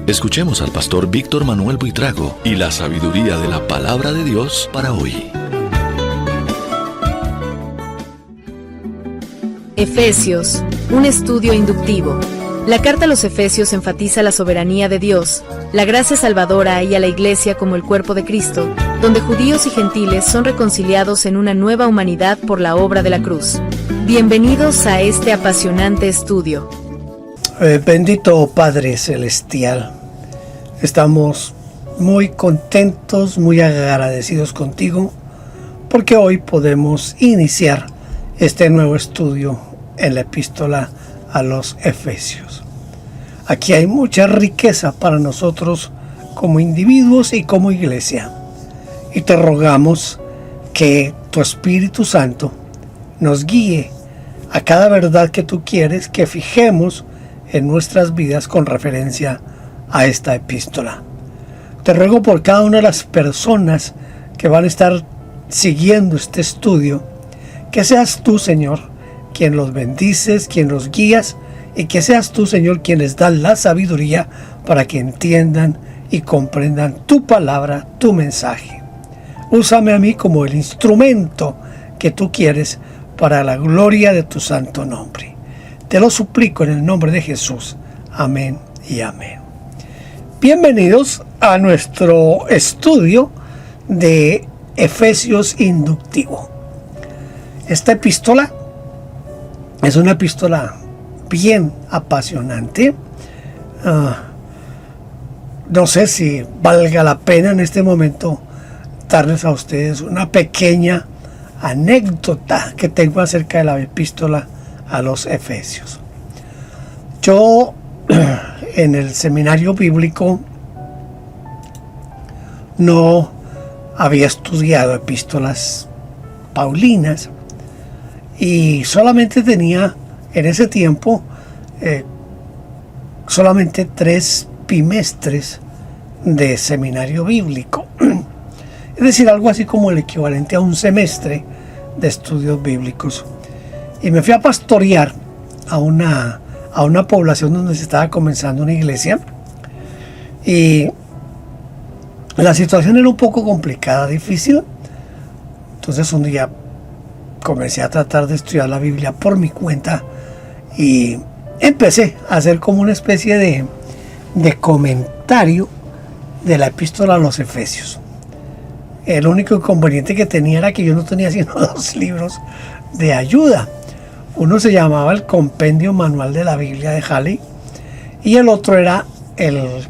Escuchemos al pastor Víctor Manuel Buitrago y la sabiduría de la palabra de Dios para hoy. Efesios, un estudio inductivo. La carta a los Efesios enfatiza la soberanía de Dios, la gracia salvadora y a la Iglesia como el cuerpo de Cristo, donde judíos y gentiles son reconciliados en una nueva humanidad por la obra de la cruz. Bienvenidos a este apasionante estudio. Bendito Padre Celestial, estamos muy contentos, muy agradecidos contigo, porque hoy podemos iniciar este nuevo estudio en la epístola a los Efesios. Aquí hay mucha riqueza para nosotros como individuos y como iglesia, y te rogamos que tu Espíritu Santo nos guíe a cada verdad que tú quieres que fijemos en nuestras vidas con referencia a esta epístola. Te ruego por cada una de las personas que van a estar siguiendo este estudio, que seas tú, Señor, quien los bendices, quien los guías, y que seas tú, Señor, quien les da la sabiduría para que entiendan y comprendan tu palabra, tu mensaje. Úsame a mí como el instrumento que tú quieres para la gloria de tu santo nombre. Te lo suplico en el nombre de Jesús. Amén y amén. Bienvenidos a nuestro estudio de Efesios inductivo. Esta epístola es una epístola bien apasionante. No sé si valga la pena en este momento darles a ustedes una pequeña anécdota que tengo acerca de la epístola a los Efesios. Yo en el seminario bíblico no había estudiado epístolas paulinas y solamente tenía en ese tiempo solamente 3 bimestres de seminario bíblico, es decir, algo así como el equivalente a un semestre de estudios bíblicos. Y me fui a pastorear a una población donde se estaba comenzando una iglesia, y la situación era un poco complicada, difícil. Entonces un día comencé a tratar de estudiar la Biblia por mi cuenta y empecé a hacer como una especie de comentario de la epístola a los Efesios. El único inconveniente que tenía era que yo no tenía sino 2 libros de ayuda. Uno se llamaba el Compendio Manual de la Biblia de Halley y el otro era el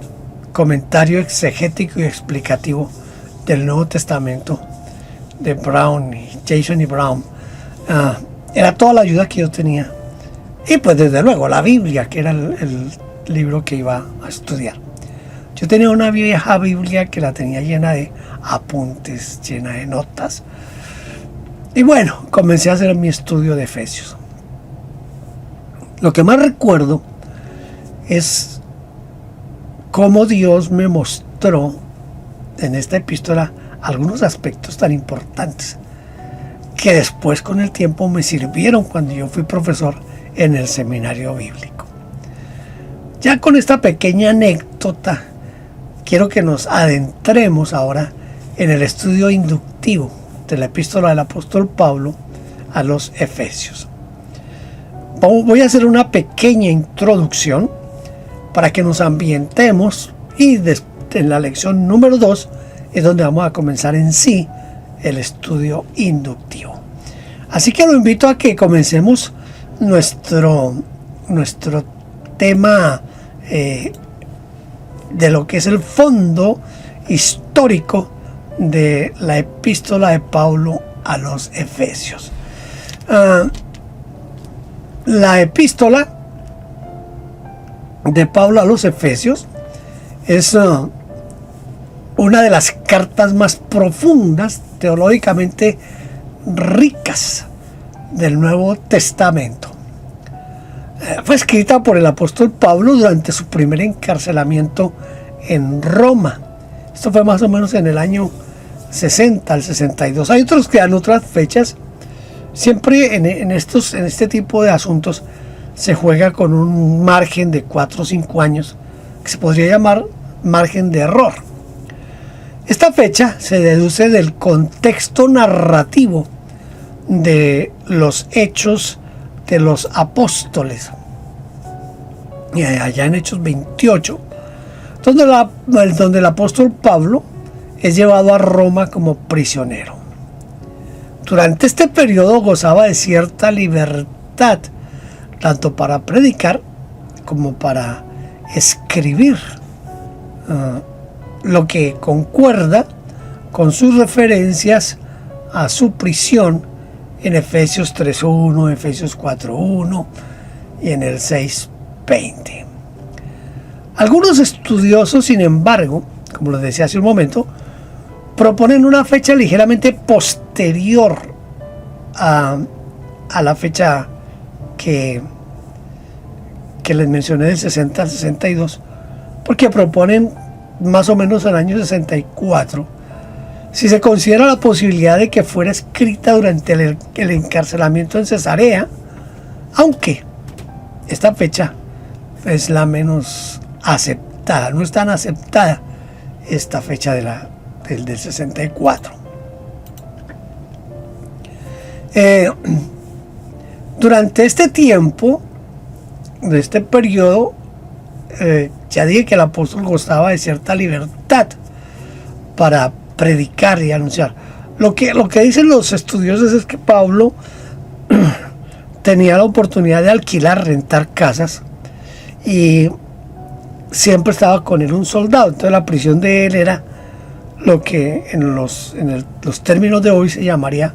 comentario exegético y explicativo del Nuevo Testamento de Brown y Jason y Brown. Era toda la ayuda que yo tenía. Y pues desde luego la Biblia, que era el libro que iba a estudiar. Yo tenía una vieja Biblia que la tenía llena de apuntes, llena de notas. Y bueno, comencé a hacer mi estudio de Efesios. Lo que más recuerdo es cómo Dios me mostró en esta epístola algunos aspectos tan importantes que después con el tiempo me sirvieron cuando yo fui profesor en el seminario bíblico. Ya con esta pequeña anécdota quiero que nos adentremos ahora en el estudio inductivo de la epístola del apóstol Pablo a los Efesios. Voy a hacer una pequeña introducción para que nos ambientemos y en la lección número 2 es donde vamos a comenzar en sí el estudio inductivo. Así que lo invito a que comencemos nuestro tema de lo que es el fondo histórico de la epístola de Pablo a los Efesios. La epístola de Pablo a los Efesios es una de las cartas más profundas, teológicamente ricas del Nuevo Testamento. Fue escrita por el apóstol Pablo durante su primer encarcelamiento en Roma. Esto fue más o menos en el año 60 al 62. Hay otros que dan otras fechas, Siempre en este tipo de asuntos se juega con un margen de 4 o 5 años que se podría llamar margen de error. Esta fecha se deduce del contexto narrativo de los hechos de los apóstoles. Y allá en Hechos 28, donde el apóstol Pablo es llevado a Roma como prisionero. Durante este periodo gozaba de cierta libertad, tanto para predicar como para escribir, lo que concuerda con sus referencias a su prisión en Efesios 3.1, Efesios 4.1 y en el 6.20. Algunos estudiosos, sin embargo, como les decía hace un momento, proponen una fecha ligeramente posterior a la fecha que les mencioné del 60 al 62, porque proponen más o menos el año 64, si se considera la posibilidad de que fuera escrita durante el encarcelamiento en Cesarea, aunque esta fecha es la menos aceptada, no es tan aceptada esta fecha del 64. Durante este tiempo, de este periodo, ya dije que el apóstol gozaba de cierta libertad para predicar y anunciar. Lo que dicen los estudiosos es que Pablo tenía la oportunidad de alquilar, rentar casas, y siempre estaba con él un soldado. Entonces la prisión de él era lo que en los términos de hoy se llamaría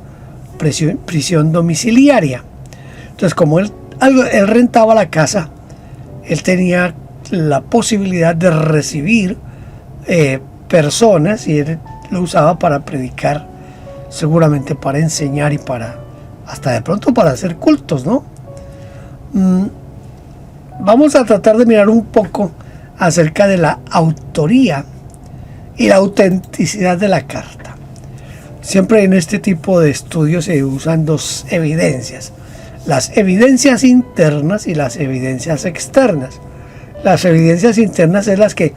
prisión domiciliaria. Entonces, como él rentaba la casa, él tenía la posibilidad de recibir personas, y él lo usaba para predicar, seguramente para enseñar y hasta de pronto para hacer cultos, ¿no? Vamos a tratar de mirar un poco acerca de la autoría y la autenticidad de la carta. Siempre en este tipo de estudios se usan dos evidencias: las evidencias internas y las evidencias externas. Las evidencias internas es las que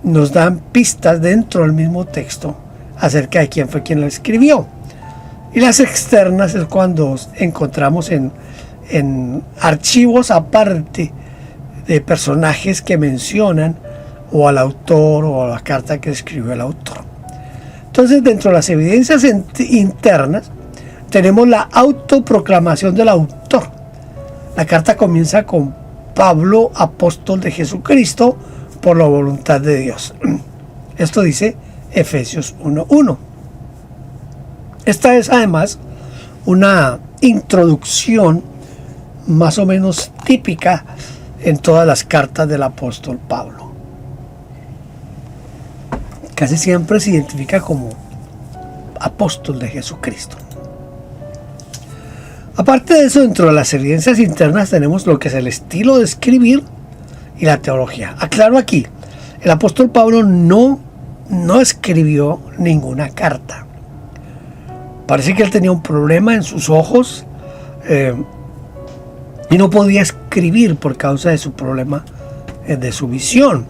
nos dan pistas dentro del mismo texto acerca de quién fue quien lo escribió. Y las externas es cuando encontramos en archivos aparte de personajes que mencionan o al autor o a la carta que escribió el autor. Entonces, dentro de las evidencias internas tenemos la autoproclamación del autor. La carta comienza con: Pablo, apóstol de Jesucristo, por la voluntad de Dios. Esto dice Efesios 1.1. Esta es además una introducción más o menos típica en todas las cartas del apóstol Pablo. Casi siempre se identifica como apóstol de Jesucristo. Aparte de eso, dentro de las evidencias internas tenemos lo que es el estilo de escribir y la teología. Aclaro aquí, el apóstol Pablo no escribió ninguna carta. Parece que él tenía un problema en sus ojos y no podía escribir por causa de su problema de su visión.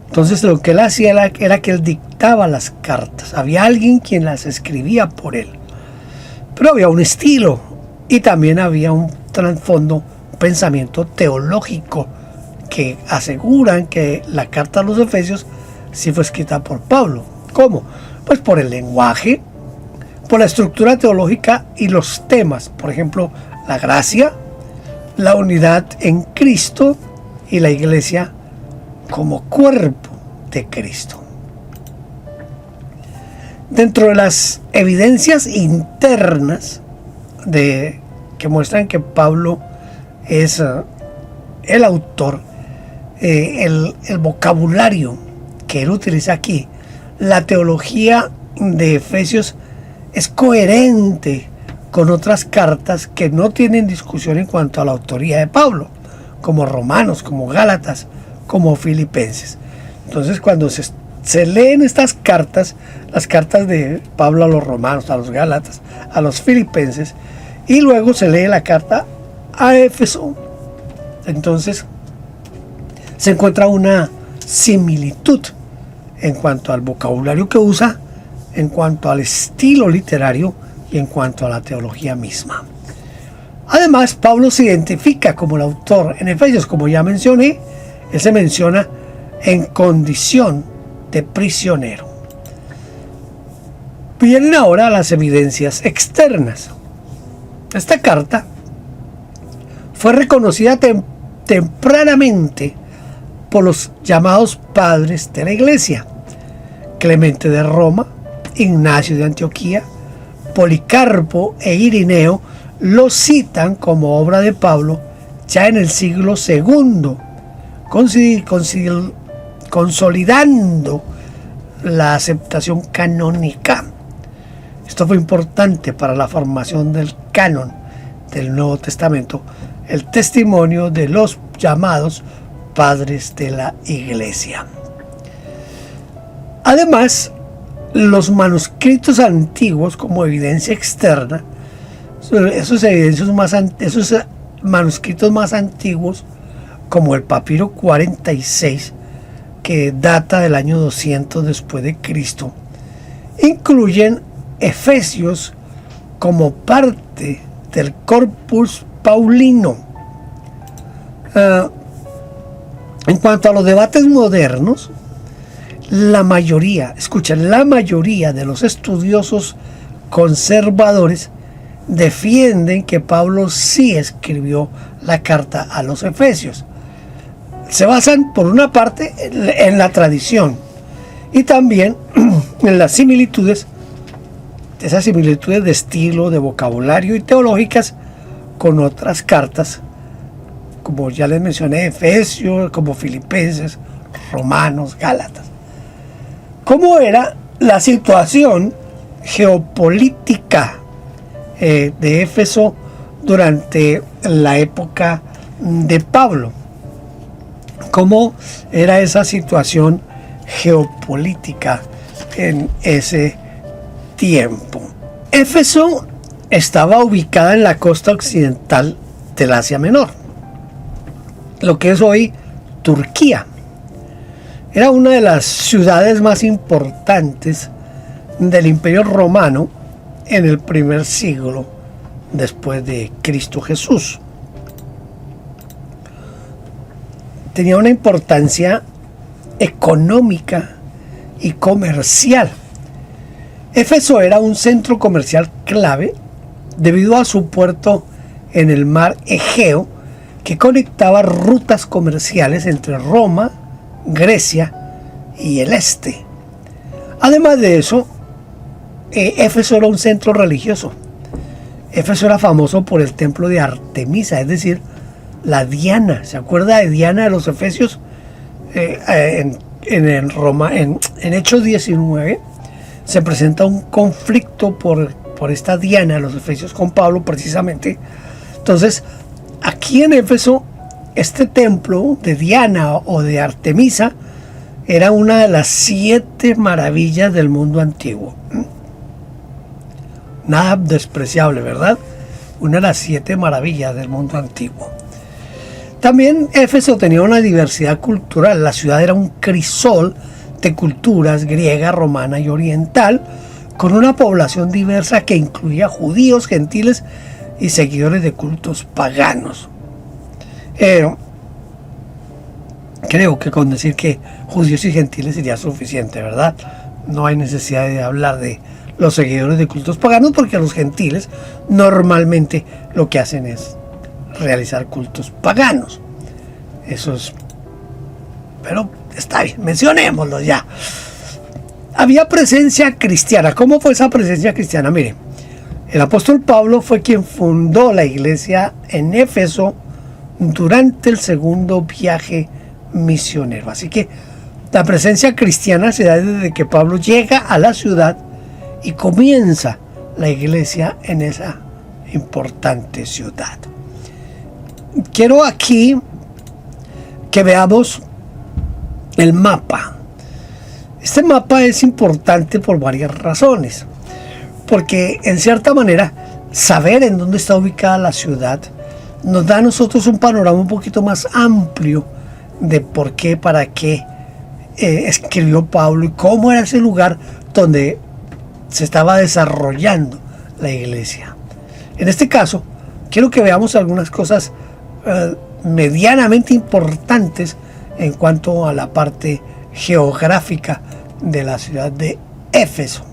Entonces lo que él hacía era que él dictaba las cartas. Había alguien quien las escribía por él. Pero había un estilo y también había un trasfondo, un pensamiento teológico que aseguran que la carta a los Efesios sí fue escrita por Pablo. ¿Cómo? Pues por el lenguaje, por la estructura teológica y los temas. Por ejemplo, la gracia, la unidad en Cristo y la iglesia como cuerpo de Cristo. Dentro de las evidencias internas que muestran que Pablo es el autor, el vocabulario que él utiliza aquí, la teología de Efesios es coherente con otras cartas que no tienen discusión en cuanto a la autoría de Pablo, como Romanos, como Gálatas, como Filipenses. Entonces, cuando se leen estas cartas, las cartas de Pablo a los Romanos, a los Gálatas, a los Filipenses, y luego se lee la carta a Éfeso. Entonces se encuentra una similitud en cuanto al vocabulario que usa, en cuanto al estilo literario y en cuanto a la teología misma. Además, Pablo se identifica como el autor en Efesios, como ya mencioné. Él se menciona en condición de prisionero. Vienen ahora las evidencias externas. Esta carta fue reconocida tempranamente por los llamados padres de la iglesia: Clemente de Roma, Ignacio de Antioquía, Policarpo e Irineo lo citan como obra de Pablo ya en el siglo II, consolidando la aceptación canónica. Esto fue importante para la formación del canon del Nuevo Testamento, el testimonio de los llamados padres de la iglesia. Además, los manuscritos antiguos, como evidencia externa, esos manuscritos más antiguos, como el papiro 46, que data del año 200 después de Cristo, incluyen Efesios como parte del Corpus Paulino. En cuanto a los debates modernos, la mayoría de los estudiosos conservadores defienden que Pablo sí escribió la carta a los Efesios. Se basan, por una parte, en la tradición y también en las similitudes, esas similitudes de estilo, de vocabulario y teológicas con otras cartas, como ya les mencioné, Efesios, como Filipenses, Romanos, Gálatas. ¿Cómo era la situación geopolítica de Éfeso durante la época de Pablo? ¿Cómo era esa situación geopolítica en ese tiempo? Éfeso estaba ubicada en la costa occidental del Asia Menor, lo que es hoy Turquía. Era una de las ciudades más importantes del Imperio Romano en el primer siglo después de Cristo Jesús. Tenía una importancia económica y comercial. Éfeso era un centro comercial clave debido a su puerto en el mar Egeo, que conectaba rutas comerciales entre Roma, Grecia y el este. Además de eso, Éfeso era un centro religioso. Éfeso era famoso por el templo de Artemisa, es decir, la Diana. ¿Se acuerda de Diana de los Efesios? En Hechos 19 se presenta un conflicto por esta Diana de los Efesios con Pablo, precisamente. Entonces, aquí en Éfeso, este templo de Diana o de Artemisa era una de las 7 maravillas del mundo antiguo. Nada despreciable, ¿verdad? Una de las 7 maravillas del mundo antiguo. También Éfeso tenía una diversidad cultural. La ciudad era un crisol de culturas griega, romana y oriental, con una población diversa que incluía judíos, gentiles y seguidores de cultos paganos. Creo que con decir que judíos y gentiles sería suficiente, ¿verdad? No hay necesidad de hablar de los seguidores de cultos paganos, porque los gentiles normalmente lo que hacen es realizar cultos paganos. Eso es... Pero está bien, mencionémoslo ya. Había presencia cristiana. ¿Cómo fue esa presencia cristiana? Miren, el apóstol Pablo fue quien fundó la iglesia en Éfeso durante el segundo viaje misionero. Así que la presencia cristiana se da desde que Pablo llega a la ciudad y comienza la iglesia en esa importante ciudad. Quiero aquí que veamos el mapa. Este mapa es importante por varias razones, porque en cierta manera saber en dónde está ubicada la ciudad nos da a nosotros un panorama un poquito más amplio de por qué, para qué escribió Pablo y cómo era ese lugar donde se estaba desarrollando la iglesia. En este caso, quiero que veamos algunas cosas medianamente importantes en cuanto a la parte geográfica de la ciudad de Éfeso.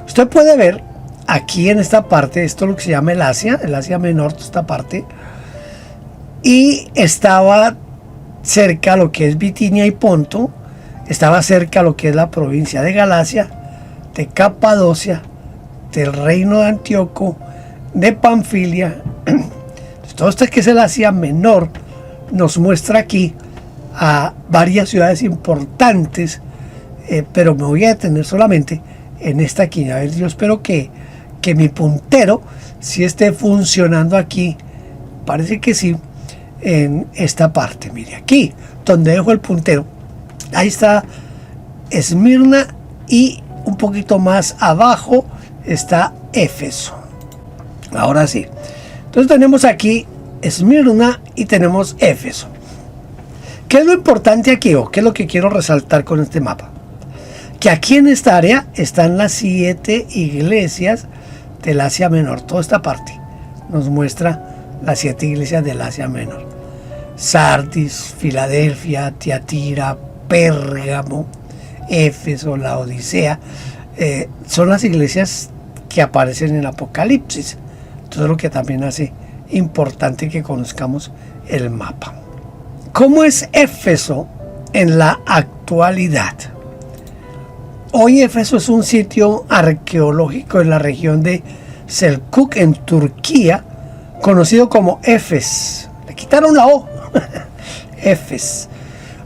Usted puede ver aquí en esta parte, esto es lo que se llama el Asia Menor, toda esta parte, y estaba cerca a lo que es Bitinia y Ponto, estaba cerca a lo que es la provincia de Galacia, de Capadocia, del reino de Antíoco, de Panfilia. Entonces, todo esto que es el Asia Menor nos muestra aquí a varias ciudades importantes, pero me voy a detener solamente en esta aquí. A ver, yo espero que mi puntero sí esté funcionando aquí. Parece que sí, en esta parte. Mire, aquí donde dejo el puntero, ahí está Esmirna, y un poquito más abajo está Éfeso. Ahora sí, entonces tenemos aquí Esmirna y tenemos Éfeso. ¿Qué es lo importante aquí, o qué es lo que quiero resaltar con este mapa? Que aquí en esta área están las 7 iglesias del Asia Menor. Toda esta parte nos muestra las 7 iglesias del Asia Menor: Sardis, Filadelfia, Tiatira, Pérgamo, Éfeso, la Odisea. Son las iglesias que aparecen en el Apocalipsis. Entonces, lo que también hace importante que conozcamos el mapa. ¿Cómo es Éfeso en la actualidad? Hoy Éfeso es un sitio arqueológico en la región de Selçuk, en Turquía, conocido como Efes. Le quitaron la O. Efes.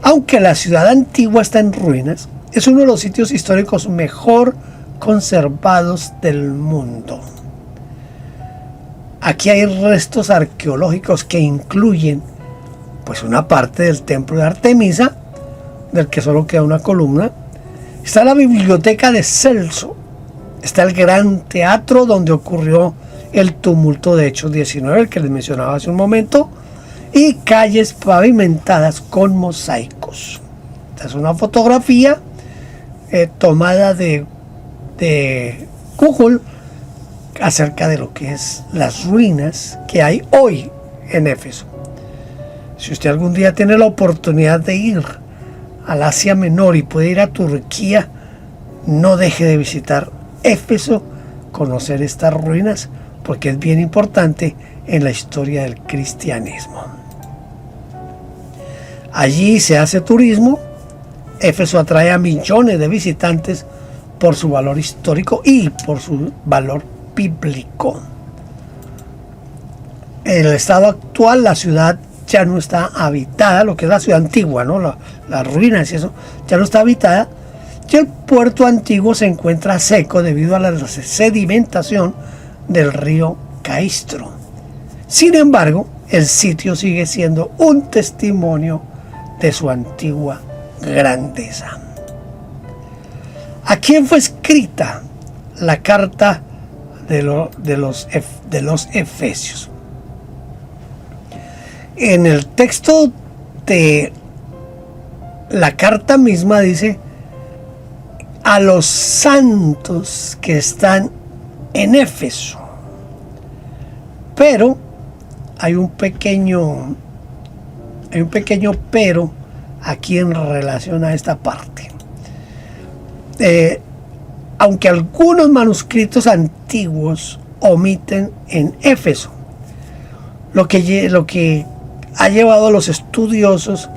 Aunque la ciudad antigua está en ruinas, es uno de los sitios históricos mejor conservados del mundo. Aquí hay restos arqueológicos que incluyen pues una parte del templo de Artemisa, del que solo queda una columna. Está la biblioteca de Celso, está el gran teatro donde ocurrió el tumulto de Hechos 19, el que les mencionaba hace un momento, y calles pavimentadas con mosaicos. Esta es una fotografía tomada de Google acerca de lo que es las ruinas que hay hoy en Éfeso. Si usted algún día tiene la oportunidad de ir al Asia Menor y puede ir a Turquía, no deje de visitar Éfeso, conocer estas ruinas, porque es bien importante en la historia del cristianismo. Allí se hace turismo. Éfeso atrae a millones de visitantes por su valor histórico y por su valor bíblico. En el estado actual, la ciudad ya no está habitada, lo que es la ciudad antigua, ¿no? Las ruinas y eso, ya no está habitada. Y el puerto antiguo se encuentra seco debido a la sedimentación del río Caistro. Sin embargo, el sitio sigue siendo un testimonio de su antigua grandeza. ¿A quién fue escrita la carta de los Efesios? En el texto de la carta misma dice: a los santos que están en Éfeso. Pero hay un pequeño pero aquí en relación a esta parte. Aunque algunos manuscritos antiguos omiten en Éfeso, lo que ha llevado a los estudiosos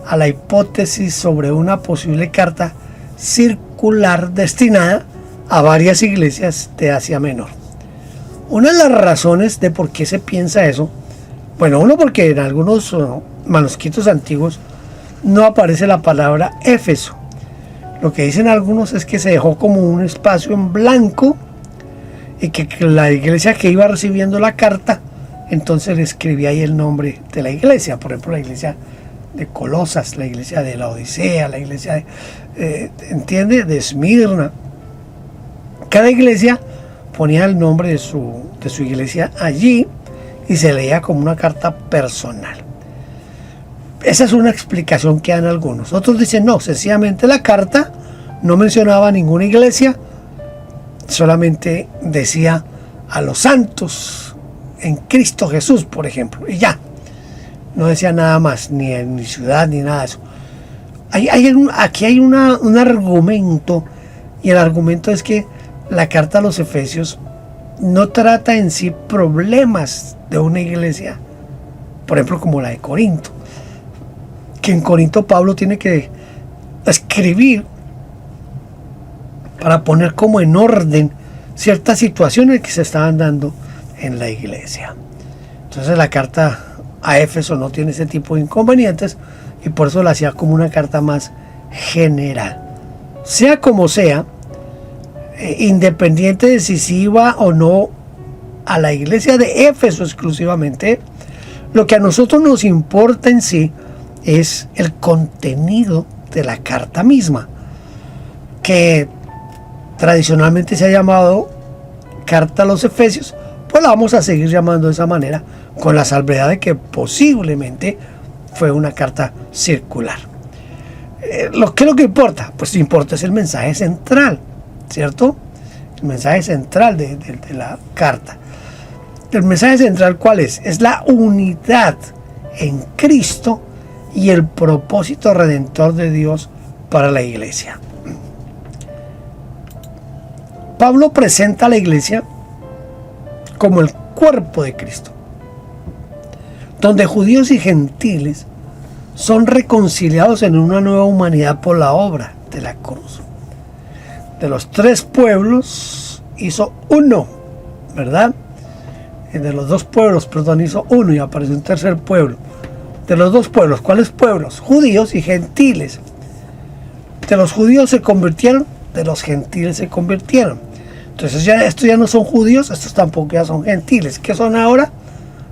a la hipótesis sobre una posible carta circular destinada a varias iglesias de Asia Menor. Una de las razones de por qué se piensa eso, bueno, uno, porque en algunos manuscritos antiguos no aparece la palabra Éfeso. Lo que dicen algunos es que se dejó como un espacio en blanco y que la iglesia que iba recibiendo la carta entonces le escribía ahí el nombre de la iglesia. Por ejemplo, la iglesia de Colosas, la iglesia de la Odisea, la iglesia de Esmirna. Cada iglesia ponía el nombre de su iglesia allí y se leía como una carta personal. Esa es una explicación que dan algunos. Otros dicen no, sencillamente la carta no mencionaba ninguna iglesia, solamente decía a los santos en Cristo Jesús, por ejemplo, y ya. No decía nada más, ni ciudad, ni nada de eso. Aquí hay un argumento, y el argumento es que la carta a los Efesios no trata en sí problemas de una iglesia, por ejemplo como la de Corinto, que en Corinto Pablo tiene que escribir para poner como en orden ciertas situaciones que se estaban dando en la iglesia. Entonces la carta a Éfeso no tiene ese tipo de inconvenientes y por eso la hacía como una carta más general. Sea como sea, independiente de si se iba o no a la iglesia de Éfeso exclusivamente, lo que a nosotros nos importa en sí es el contenido de la carta misma, que tradicionalmente se ha llamado carta a los Efesios, pues la vamos a seguir llamando de esa manera, con la salvedad de que posiblemente fue una carta circular. ¿Qué es lo que importa? Pues importa es el mensaje central, ¿cierto? El mensaje central de la carta. El mensaje central, ¿cuál es? Es la unidad en Cristo y el propósito redentor de Dios para la iglesia. Pablo presenta a la iglesia como el cuerpo de Cristo, donde judíos y gentiles son reconciliados en una nueva humanidad por la obra de la cruz. De los tres pueblos hizo uno, ¿verdad? De los dos pueblos, hizo uno y apareció un tercer pueblo. De los dos pueblos, ¿cuáles pueblos? Judíos y gentiles. De los judíos se convirtieron, de los gentiles se convirtieron. Entonces estos ya no son judíos, estos tampoco ya son gentiles. ¿Qué son ahora?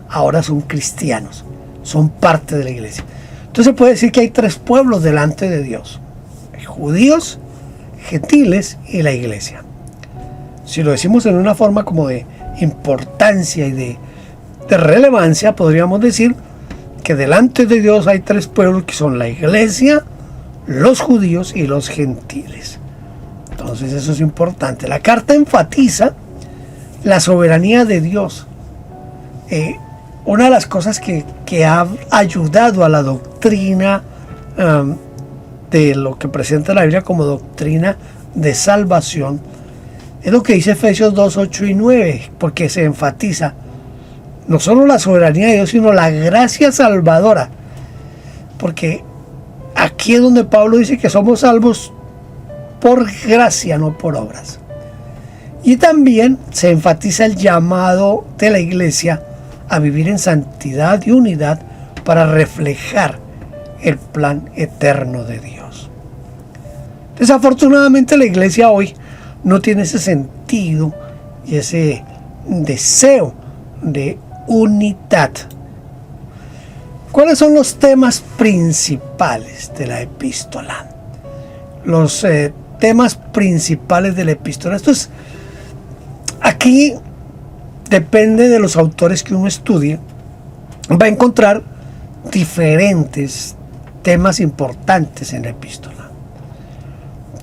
Ahora son cristianos, son parte de la iglesia. Entonces se puede decir que hay tres pueblos delante de Dios: judíos, gentiles y la iglesia. Si lo decimos en una forma como de importancia y de relevancia, podríamos decir que delante de Dios hay tres pueblos que son la iglesia, los judíos y los gentiles. Entonces eso es importante. La carta enfatiza la soberanía de Dios. Una de las cosas que ha ayudado a la doctrina de lo que presenta la Biblia como doctrina de salvación es lo que dice Efesios 2, 8 y 9, porque se enfatiza no solo la soberanía de Dios, sino la gracia salvadora. Porque aquí es donde Pablo dice que somos salvos por gracia, no por obras. Y también se enfatiza el llamado de la iglesia a vivir en santidad y unidad para reflejar el plan eterno de Dios. Desafortunadamente la iglesia hoy no tiene ese sentido y ese deseo de unidad. ¿Cuáles son los temas principales de la epístola? Los temas principales de la epístola. Aquí depende de los autores que uno estudie, va a encontrar diferentes temas importantes en la epístola.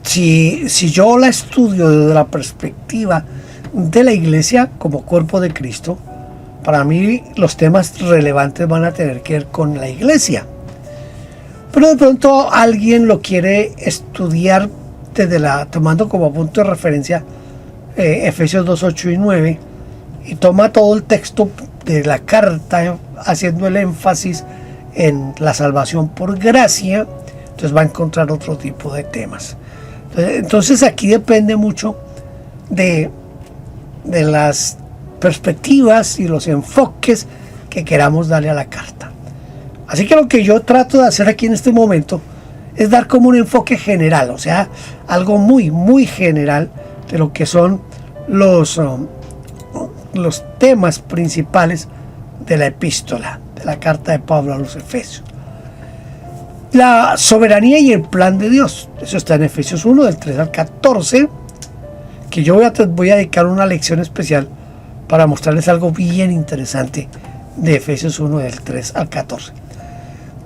Si yo la estudio desde la perspectiva de la iglesia como cuerpo de Cristo, para mí los temas relevantes van a tener que ver con la iglesia. Pero de pronto alguien lo quiere estudiar tomando como punto de referencia Efesios 2, 8 y 9, y toma todo el texto de la carta haciendo el énfasis en la salvación por gracia. Entonces va a encontrar otro tipo de temas. Entonces aquí depende mucho de las perspectivas y los enfoques que queramos darle a la carta. Así que lo que yo trato de hacer aquí en este momento es dar como un enfoque general, o sea, algo muy, muy general de lo que son los temas principales de la epístola, de la carta de Pablo a los Efesios. La soberanía y el plan de Dios, eso está en Efesios 1, del 3 al 14, que yo voy a dedicar una lección especial para mostrarles algo bien interesante de Efesios 1 del 3 al 14.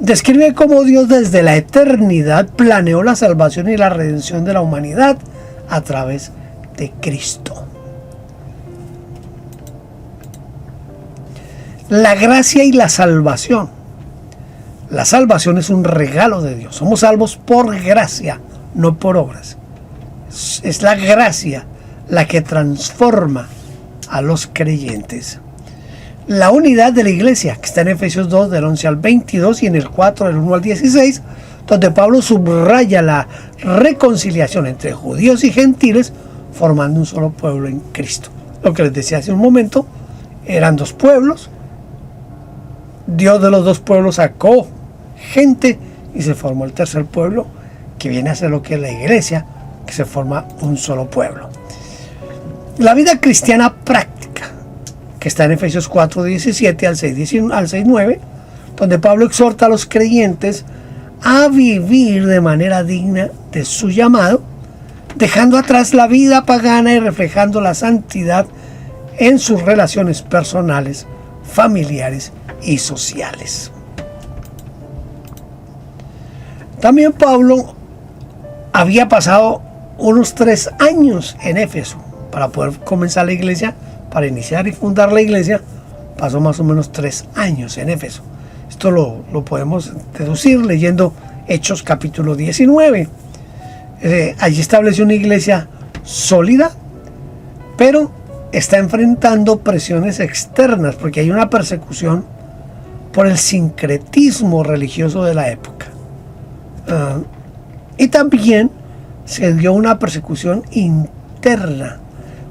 Describe cómo Dios desde la eternidad planeó la salvación y la redención de la humanidad a través de Cristo. La gracia y la salvación. La salvación es un regalo de Dios. Somos salvos por gracia, no por obras. Es la gracia la que transforma a los creyentes. La unidad de la iglesia, que está en Efesios 2 del 11 al 22 y en el 4 del 1 al 16, donde Pablo subraya la reconciliación entre judíos y gentiles, formando un solo pueblo en Cristo. Lo que les decía hace un momento, eran dos pueblos. Dios de los dos pueblos sacó gente y se formó el tercer pueblo, que viene a ser lo que es la iglesia, que se forma un solo pueblo. La vida cristiana práctica, que está en Efesios 4, 17 al 6, 9, donde Pablo exhorta a los creyentes a vivir de manera digna de su llamado, dejando atrás la vida pagana y reflejando la santidad en sus relaciones personales, familiares y sociales. También Pablo había pasado unos 3 años en Éfeso para poder comenzar la iglesia, para iniciar y fundar la iglesia. Pasó más o menos 3 años en Éfeso. Esto lo podemos deducir leyendo Hechos capítulo 19. Allí estableció una iglesia sólida, pero está enfrentando presiones externas porque hay una persecución por el sincretismo religioso de la época. Y también se dio una persecución interna,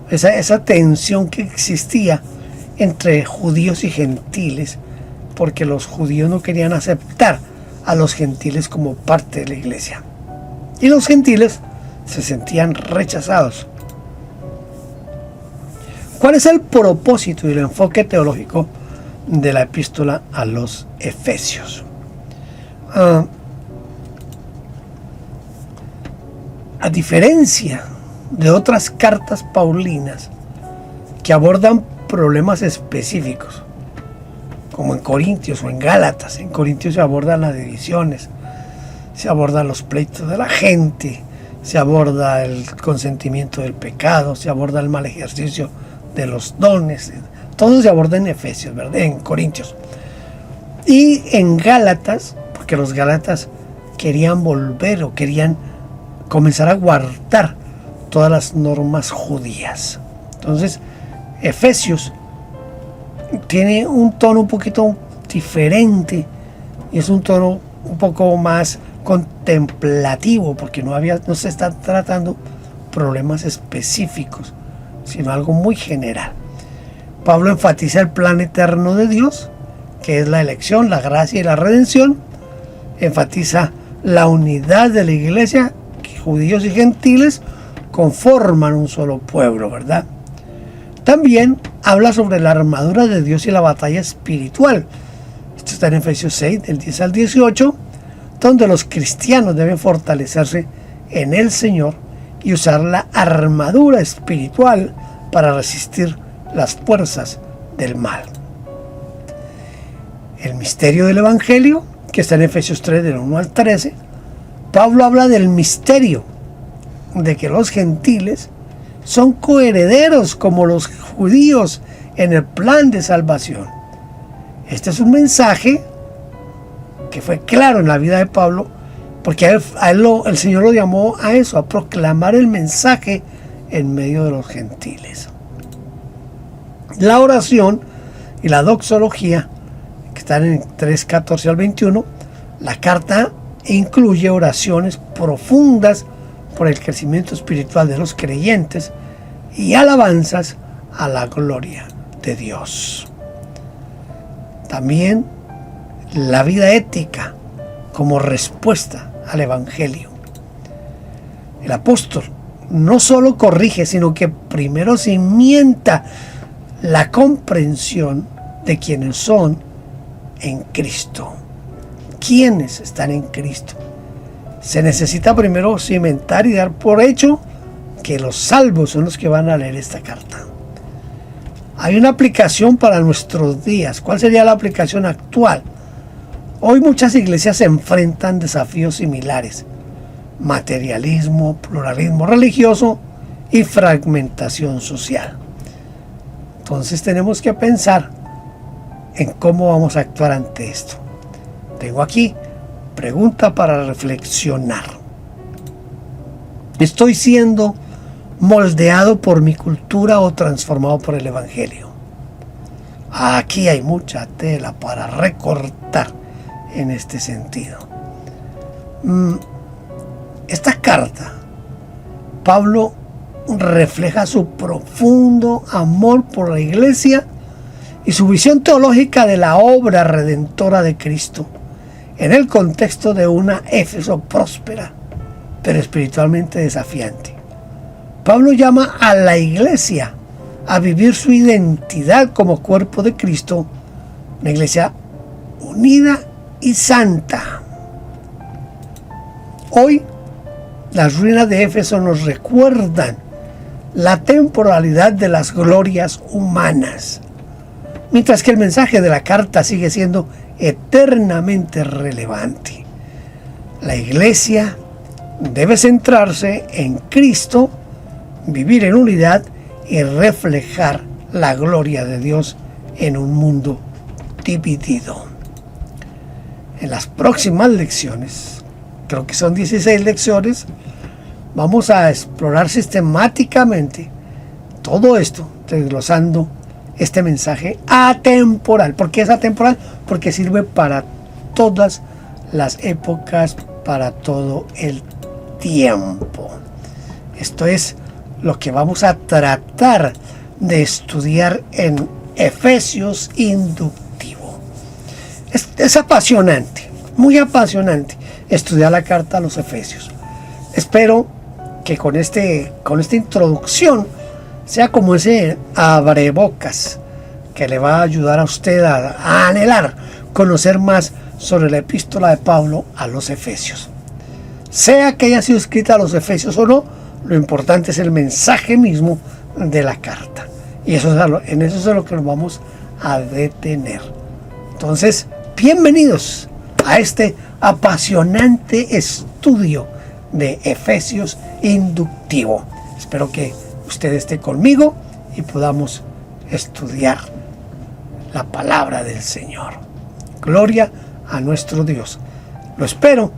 esa tensión que existía entre judíos y gentiles, porque los judíos no querían aceptar a los gentiles como parte de la iglesia, y los gentiles se sentían rechazados. ¿Cuál es el propósito y el enfoque teológico de la epístola a los Efesios? A diferencia de otras cartas paulinas que abordan problemas específicos, como en Corintios o en Gálatas. En Corintios se abordan las divisiones, se abordan los pleitos de la gente, se aborda el consentimiento del pecado, se aborda el mal ejercicio de los dones. Todo se aborda en Efesios, ¿verdad? En Corintios. Y en Gálatas, porque los Gálatas querían volver o querían comenzar a guardar todas las normas judías. Entonces, Efesios tiene un tono un poquito diferente y es un tono un poco más contemplativo, porque no se están tratando problemas específicos, sino algo muy general. Pablo enfatiza el plan eterno de Dios, que es la elección, la gracia y la redención. Enfatiza la unidad de la iglesia, que judíos y gentiles conforman un solo pueblo, ¿verdad? También habla sobre la armadura de Dios y la batalla espiritual. Esto está en Efesios 6, del 10 al 18, donde los cristianos deben fortalecerse en el Señor y usar la armadura espiritual para resistir las fuerzas del mal. El misterio del Evangelio, que está en Efesios 3, del 1 al 13, Pablo habla del misterio de que los gentiles son coherederos como los judíos en el plan de salvación. Este es un mensaje que fue claro en la vida de Pablo, porque el Señor lo llamó a eso, a proclamar el mensaje en medio de los gentiles. La oración y la doxología, que están en 3:14 al 21, la carta incluye oraciones profundas por el crecimiento espiritual de los creyentes y alabanzas a la gloria de Dios. También la vida ética como respuesta al Evangelio. El apóstol no solo corrige, sino que primero cimienta la comprensión de quienes son en Cristo. ¿Quiénes están en Cristo? Se necesita primero cimentar y dar por hecho que los salvos son los que van a leer esta carta. Hay una aplicación para nuestros días. ¿Cuál sería la aplicación actual? Hoy muchas iglesias se enfrentan desafíos similares: materialismo, pluralismo religioso y fragmentación social. Entonces tenemos que pensar en cómo vamos a actuar ante esto. Tengo aquí pregunta para reflexionar. ¿Estoy siendo moldeado por mi cultura o transformado por el Evangelio? Aquí hay mucha tela para recortar en este sentido. Esta carta, Pablo refleja su profundo amor por la iglesia y su visión teológica de la obra redentora de Cristo en el contexto de una Éfeso próspera, pero espiritualmente desafiante. Pablo llama a la iglesia a vivir su identidad como cuerpo de Cristo, una iglesia unida y santa. Hoy, las ruinas de Éfeso nos recuerdan la temporalidad de las glorias humanas, mientras que el mensaje de la carta sigue siendo eternamente relevante. La iglesia debe centrarse en Cristo, vivir en unidad y reflejar la gloria de Dios en un mundo dividido. En las próximas lecciones, creo que son 16 lecciones, vamos a explorar sistemáticamente todo esto, desglosando este mensaje atemporal. ¿Por qué es atemporal? Porque sirve para todas las épocas, para todo el tiempo. Esto es lo que vamos a tratar de estudiar en Efesios inductivo. Es apasionante, muy apasionante estudiar la carta a los Efesios. Espero que con esta introducción sea como ese abrebocas que le va a ayudar a usted a anhelar conocer más sobre la epístola de Pablo a los Efesios. Sea que haya sido escrita a los Efesios o no, lo importante es el mensaje mismo de la carta. Y en eso es a lo que nos vamos a detener. Entonces, bienvenidos a este apasionante estudio de Efesios inductivo. Espero que usted esté conmigo y podamos estudiar la palabra del Señor. Gloria a nuestro Dios. Lo espero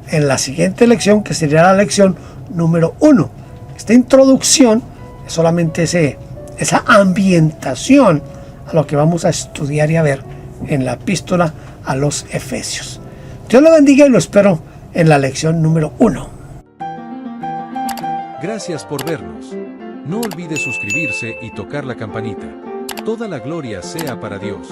en la siguiente lección, que sería la lección número 1. Esta introducción es solamente esa ambientación a lo que vamos a estudiar y a ver en la epístola a los Efesios. Dios lo bendiga y lo espero en la lección número 1. Gracias por vernos. No olvide suscribirse y tocar la campanita. Toda la gloria sea para Dios.